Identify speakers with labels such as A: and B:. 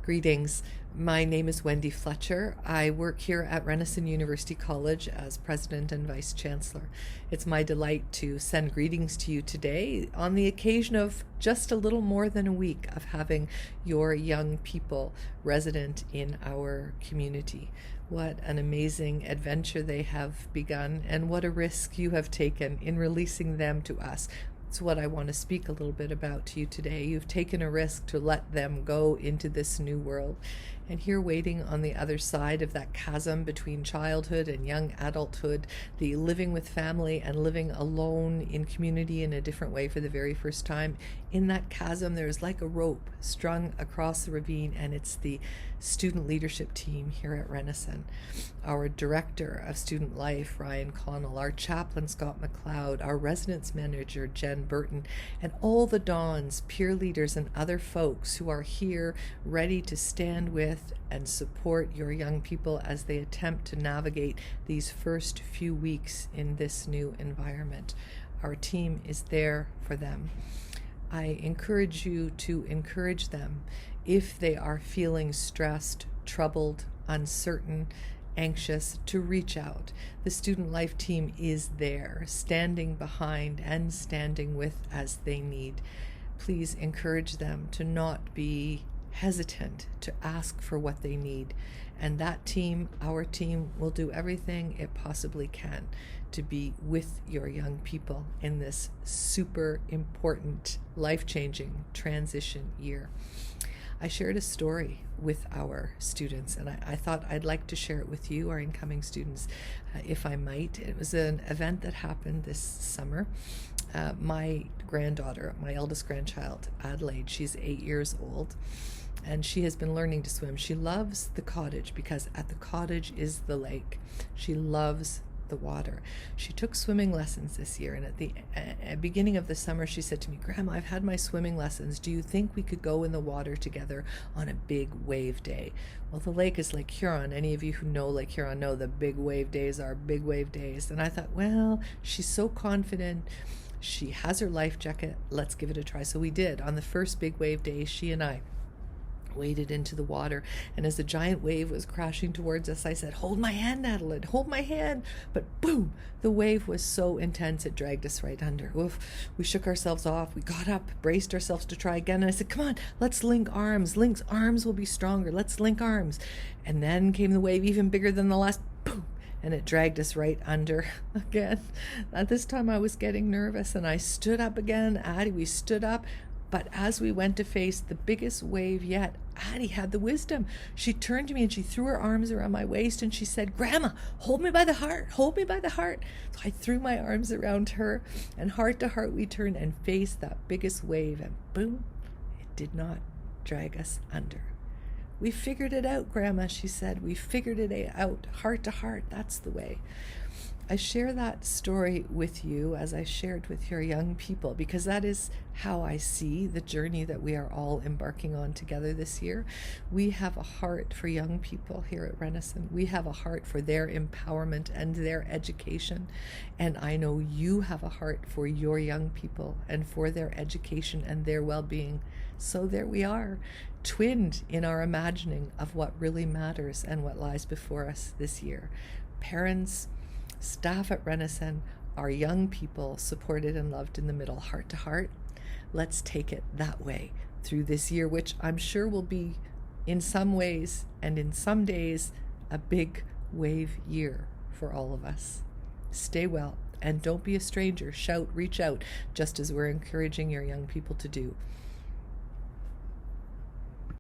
A: Greetings. My name is Wendy Fletcher. I work here at Renison University College as President and Vice-Chancellor. It's my delight to send greetings to you today on the occasion of just a little more than a week of having your young people resident in our community. What an amazing adventure they have begun, and what a risk you have taken in releasing them to us. It's what I want to speak a little bit about to you today. You've taken a risk to let them go into this new world. And here, waiting on the other side of that chasm between childhood and young adulthood, the living with family and living alone in community in a different way for the very first time, in that chasm there's like a rope strung across the ravine, and it's the student leadership team here at Renison. Our Director of Student Life, Ryan Connell, our Chaplain, Scott McLeod, our Residence Manager, Jen Burton, and all the Dons, peer leaders, and other folks who are here ready to stand with and support your young people as they attempt to navigate these first few weeks in this new environment. Our team is there for them. I encourage you to encourage them if they are feeling stressed, troubled, uncertain, anxious, to reach out. The Student Life team is there, standing behind and standing with as they need. Please encourage them to not be hesitant to ask for what they need. And that team, our team, will do everything it possibly can to be with your young people in this super important, life-changing transition year. I shared a story with our students, and I thought I'd like to share it with you, our incoming students, if I might. It was an event that happened this summer. My granddaughter, my eldest grandchild, Adelaide, she's 8 years old, and she has been learning to swim. She loves the cottage because at the cottage is the lake. She loves the water. She took swimming lessons this year, and at the beginning of the summer she said to me, "Grandma, I've had my swimming lessons. Do you think we could go in the water together on a big wave day?" Well, the lake is Lake Huron. Any of you who know Lake Huron know the big wave days are big wave days. And I thought, well, she's so confident. She has her life jacket. Let's give it a try. So we did. On the first big wave day, she and I waded into the water, and as the giant wave was crashing towards us, I said, "Hold my hand, Adelaide, hold my hand." But boom, the wave was so intense it dragged us right under. Oof. We shook ourselves off, we got up, braced ourselves to try again, and I said, "Come on, let's link arms. Link's arms will be stronger. Let's link arms." And then came the wave, even bigger than the last. Boom, and it dragged us right under again. At this time I was getting nervous, and I stood up again. Addie, we stood up. But as we went to face the biggest wave yet, Addie had the wisdom. She turned to me and she threw her arms around my waist and she said, "Grandma, hold me by the heart, hold me by the heart." So I threw my arms around her, and heart to heart we turned and faced that biggest wave, and boom, it did not drag us under. "We figured it out, Grandma," she said. "We figured it out, heart to heart. That's the way." I share that story with you as I shared with your young people, because that is how I see the journey that we are all embarking on together this year. We have a heart for young people here at Renison. We have a heart for their empowerment and their education. And I know you have a heart for your young people and for their education and their well-being. So there we are, twinned in our imagining of what really matters and what lies before us this year. Parents, staff at Renison, our young people supported and loved in the middle, heart to heart. Let's take it that way through this year, which I'm sure will be in some ways and in some days a big wave year for all of us. Stay well, and don't be a stranger. Shout, reach out, just as we're encouraging your young people to do.